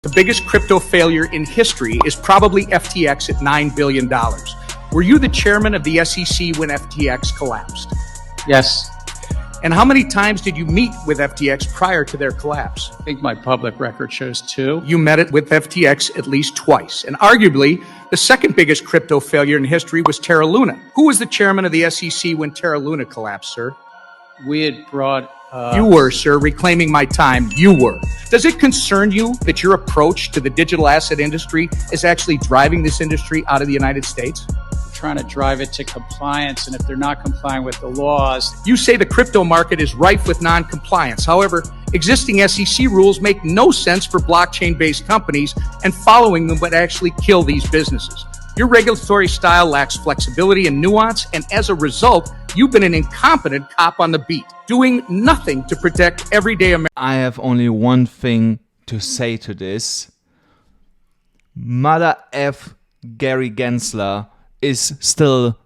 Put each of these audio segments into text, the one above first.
The biggest crypto failure in history is probably FTX at $9 billion. Were you the chairman of the SEC when FTX collapsed? Yes. And how many times did you meet with FTX prior to their collapse? I think my public record shows 2. You met it with FTX at least twice. And arguably, the second biggest crypto failure in history was Terra Luna. Who was the chairman of the SEC when Terra Luna collapsed, sir? We had brought... You were, sir, reclaiming my time. You were. Does it concern you that your approach to the digital asset industry is actually driving this industry out of the United States? Trying to drive it to compliance, and if they're not complying with the laws... You say the crypto market is rife with non-compliance. However, existing SEC rules make no sense for blockchain-based companies, and following them would actually kill these businesses. Your regulatory style lacks flexibility and nuance, and as a result, you've been an incompetent cop on the beat, doing nothing to protect everyday Americans. I have only one thing to say to this. Mother F. Gary Gensler is still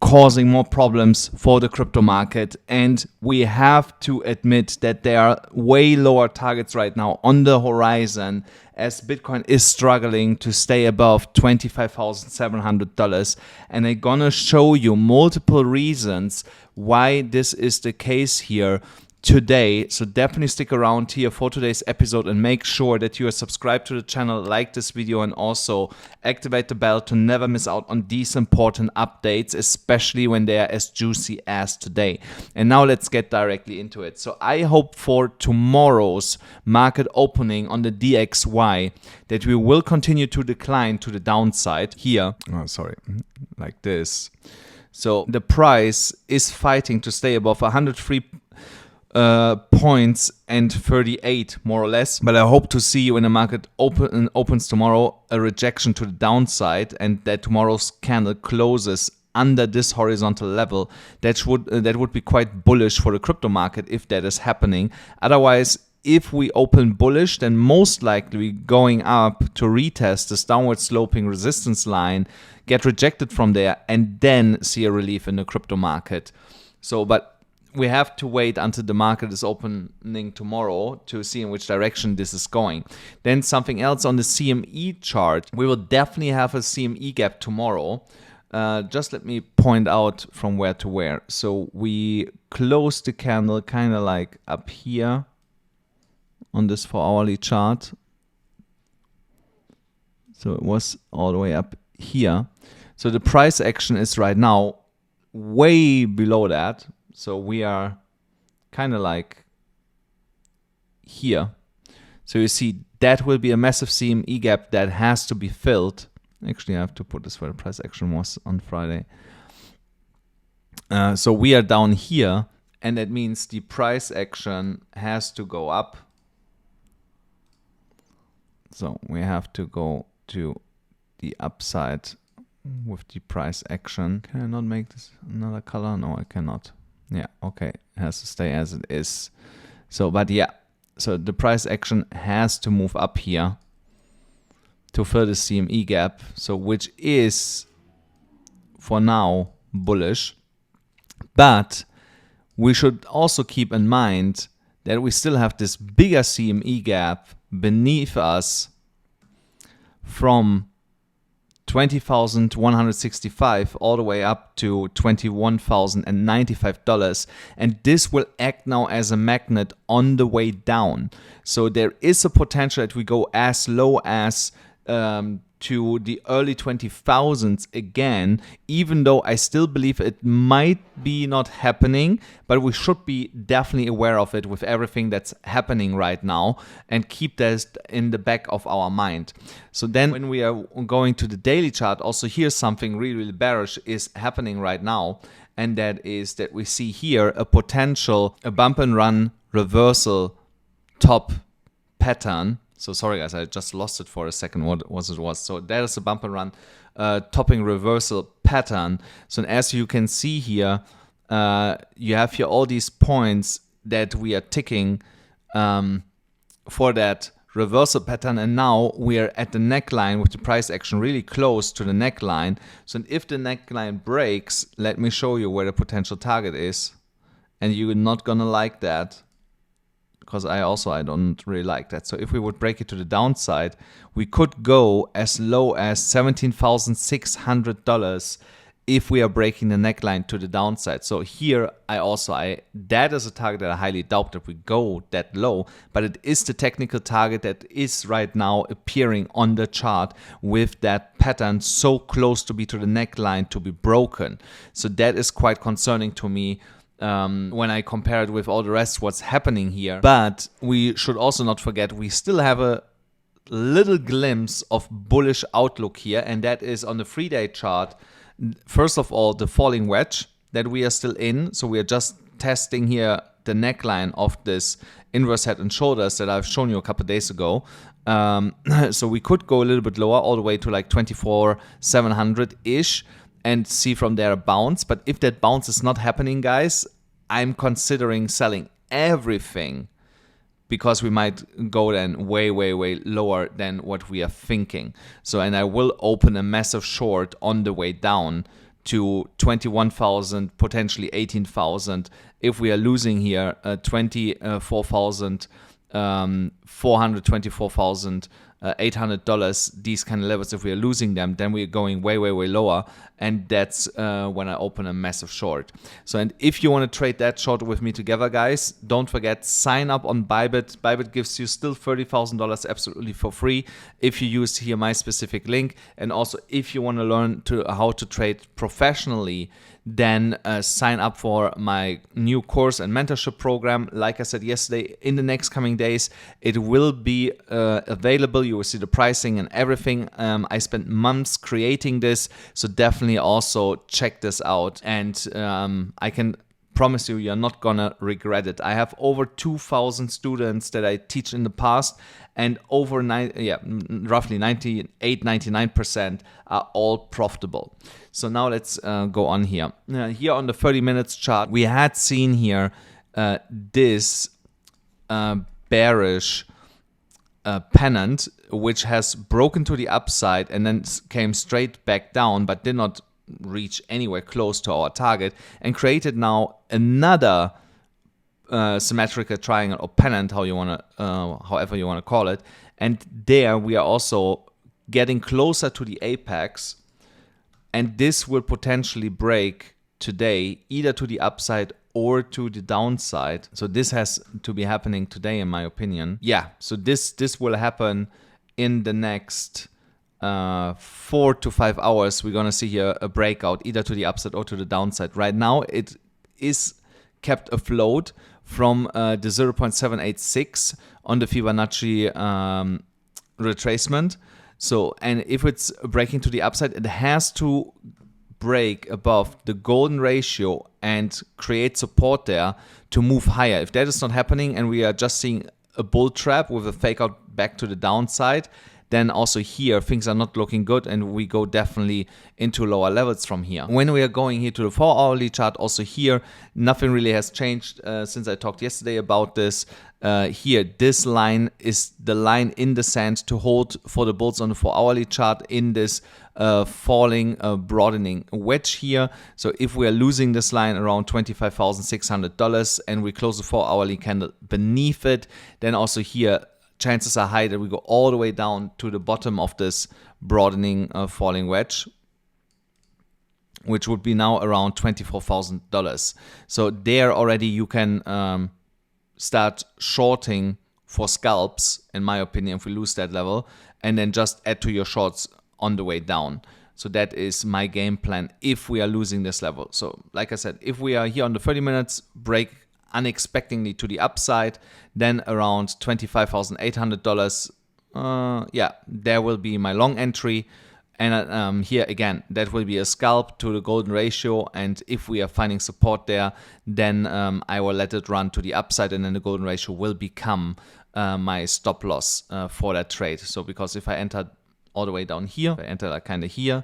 causing more problems for the crypto market, and we have to admit that there are way lower targets right now on the horizon as Bitcoin is struggling to stay above $25,700. And I'm gonna show you multiple reasons why this is the case here today. So definitely stick around here for today's episode and make sure that you are subscribed to the channel, like this video, and also activate the bell to never miss out on these important updates, especially when they are as juicy as today. And now let's get directly into it. So I hope for tomorrow's market opening on the DXY that we will continue to decline to the downside here. Oh, sorry, like this. So the price is fighting to stay above 103 points and 38 more or less, but I hope to see you when the market opens tomorrow a rejection to the downside, and that tomorrow's candle closes under this horizontal level. That would be quite bullish for the crypto market if that is happening. Otherwise, if we open bullish, then most likely going up to retest this downward sloping resistance line, get rejected from there, and then see a relief in the crypto market. So, but we have to wait until the market is opening tomorrow to see in which direction this is going. Then something else on the CME chart. We will definitely have a CME gap tomorrow. Just let me point out from where to where. So we closed the candle kind of like up here on this 4-hourly chart. So it was all the way up here. So the price action is right now way below that. So we are kind of like here. So you see that will be a massive CME gap that has to be filled. Actually, I have to put this where the price action was on Friday. So we are down here, and that means the price action has to go up. So we have to go to the upside with the price action. Can I not make this another color? No, I cannot. Yeah, okay, it has to stay as it is. So, but yeah, so the price action has to move up here to fill the CME gap, so which is for now bullish. But we should also keep in mind that we still have this bigger CME gap beneath us from 20,165 all the way up to $21,095, and this will act now as a magnet on the way down. So there is a potential that we go as low as to the early 20,000s again, even though I still believe it might be not happening, but we should be definitely aware of it with everything that's happening right now and keep this in the back of our mind. So then when we are going to the daily chart, also here's something really, really bearish is happening right now, and that is that we see here a potential, a bump and run reversal top pattern. So sorry guys, I just lost it for a second what it was. So that is a bump and run topping reversal pattern. So as you can see here, you have here all these points that we are ticking for that reversal pattern, and now we are at the neckline with the price action really close to the neckline. So if the neckline breaks, let me show you where the potential target is, and you're not gonna like that. because I don't really like that. So if we would break it to the downside, we could go as low as $17,600 if we are breaking the neckline to the downside. So here that is a target that I highly doubt that we go that low, but it is the technical target that is right now appearing on the chart with that pattern so close to be to the neckline to be broken. So that is quite concerning to me when I compare it with all the rest what's happening here. But we should also not forget we still have a little glimpse of bullish outlook here, and that is on the 3-day chart. First of all, the falling wedge that we are still in. So we are just testing here the neckline of this inverse head and shoulders that I've shown you a couple of days ago. So we could go a little bit lower, all the way to like 24,700-ish, and see from there a bounce. But if that bounce is not happening, guys, I'm considering selling everything, because we might go then way, way, way lower than what we are thinking. So, and I will open a massive short on the way down to 21,000, potentially 18,000. If we are losing here 24,400, $800, these kind of levels, if we are losing them, then we are going way, way, way lower. And that's when I open a massive short. So, and if you want to trade that short with me together, guys, don't forget, sign up on BYBIT. BYBIT gives you still $30,000 absolutely for free if you use here my specific link. And also, if you want to learn how to trade professionally, then sign up for my new course and mentorship program. Like I said yesterday, in the next coming days, it will be available. You will see the pricing and everything. I spent months creating this, so definitely also check this out. And I can promise you, you're not gonna regret it. I have over 2,000 students that I teach in the past, and over roughly 98-99% are all profitable. So now let's go on here. Here on the 30 minutes chart, we had seen here this bearish pennant, which has broken to the upside and then came straight back down, but did not reach anywhere close to our target, and created now another symmetrical triangle or pennant, however you want to call it. And there we are also getting closer to the apex, and this will potentially break today either to the upside or to the downside. So this has to be happening today, in my opinion. Yeah, so this will happen in the next 4 to 5 hours. We're gonna see here a breakout either to the upside or to the downside. Right now it is kept afloat from the 0.786 on the Fibonacci retracement. So, and if it's breaking to the upside, it has to break above the golden ratio and create support there to move higher. If that is not happening and we are just seeing a bull trap with a fake out back to the downside, then also here things are not looking good, and we go definitely into lower levels from here. When we are going here to the 4-hourly chart, also here nothing really has changed since I talked yesterday about this. Here, this line is the line in the sand to hold for the bulls on the 4-hourly chart in this falling, broadening wedge here. So if we are losing this line around $25,600 and we close the 4-hourly candle beneath it, then also here chances are high that we go all the way down to the bottom of this broadening falling wedge, which would be now around $24,000. So there already you can start shorting for scalps, in my opinion, if we lose that level, and then just add to your shorts on the way down. So that is my game plan if we are losing this level. So like I said, if we are here on the 30 minutes, break unexpectedly to the upside, then around $25,800, yeah, there will be my long entry. And here again, that will be a scalp to the golden ratio, and if we are finding support there, then I will let it run to the upside, and then the golden ratio will become my stop loss for that trade. So because if I enter all the way down here, I enter like kind of here,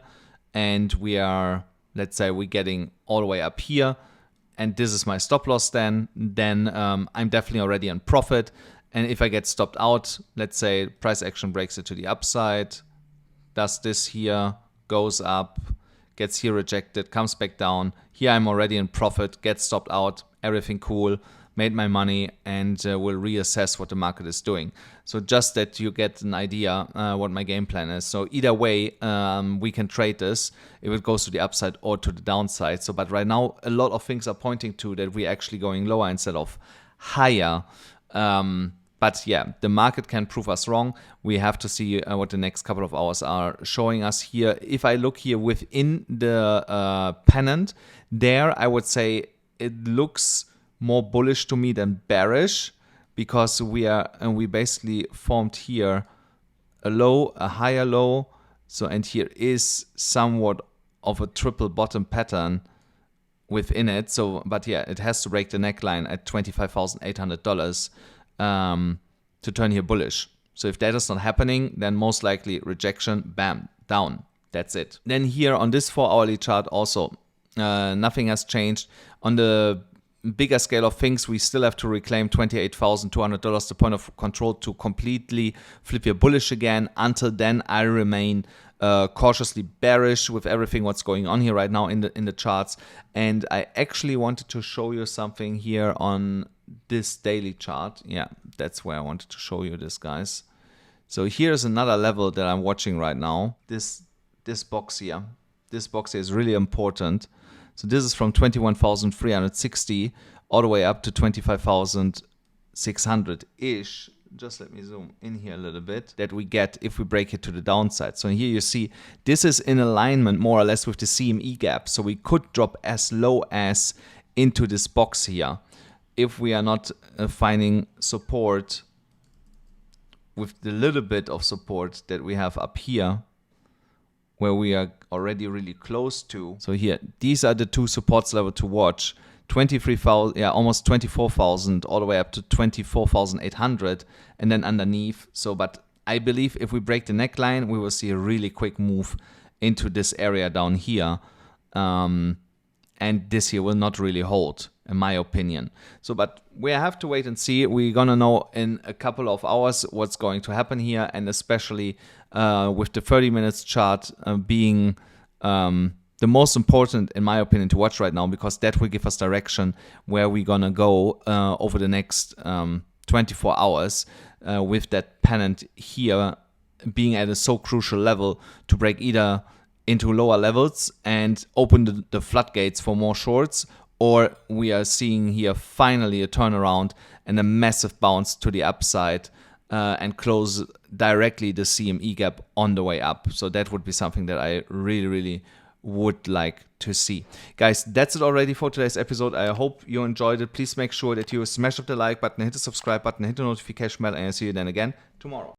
and we are, let's say we're getting all the way up here, and this is my stop loss, then I'm definitely already on profit. And if I get stopped out, let's say price action breaks it to the upside, does this here, goes up, gets here rejected, comes back down. Here I'm already in profit, gets stopped out, everything cool. made my money, and will reassess what the market is doing. So just that you get an idea what my game plan is. So either way, we can trade this if it goes to the upside or to the downside. So, but right now, a lot of things are pointing to that we're actually going lower instead of higher. But yeah, the market can prove us wrong. We have to see what the next couple of hours are showing us here. If I look here within the pennant, there I would say it looks more bullish to me than bearish, because we basically formed here a low, a higher low. So, and here is somewhat of a triple bottom pattern within it. So, but yeah, it has to break the neckline at $25,800 to turn here bullish. So if that is not happening, then most likely rejection, bam, down. That's it. Then here on this 4-hourly chart also, nothing has changed. On the bigger scale of things, we still have to reclaim $28,200, the point of control, to completely flip here bullish again. Until then, I remain cautiously bearish with everything what's going on here right now in the charts. And I actually wanted to show you something here on this daily chart. Yeah, that's where I wanted to show you this, guys. So here's another level that I'm watching right now. This box here. This box here is really important. So this is from 21,360 all the way up to 25,600-ish. Just let me zoom in here a little bit, that we get if we break it to the downside. So here you see this is in alignment more or less with the CME gap. So we could drop as low as into this box here if we are not finding support with the little bit of support that we have up here, where we are already really close to. So here, these are the two supports level to watch. 23,000, yeah, almost 24,000, all the way up to 24,800, and then underneath. So, but I believe if we break the neckline, we will see a really quick move into this area down here. And this here will not really hold, in my opinion. So, but we have to wait and see. We're gonna know in a couple of hours what's going to happen here, and especially with the 30 minutes chart being the most important, in my opinion, to watch right now, because that will give us direction where we're gonna go over the next 24 hours with that pennant here being at a so crucial level to break either into lower levels and open the floodgates for more shorts, or we are seeing here finally a turnaround and a massive bounce to the upside and close directly the CME gap on the way up. So that would be something that I really would like to see. Guys, that's it already for today's episode. I hope you enjoyed it. Please make sure that you smash up the like button, hit the subscribe button, hit the notification bell, and I'll see you then again tomorrow.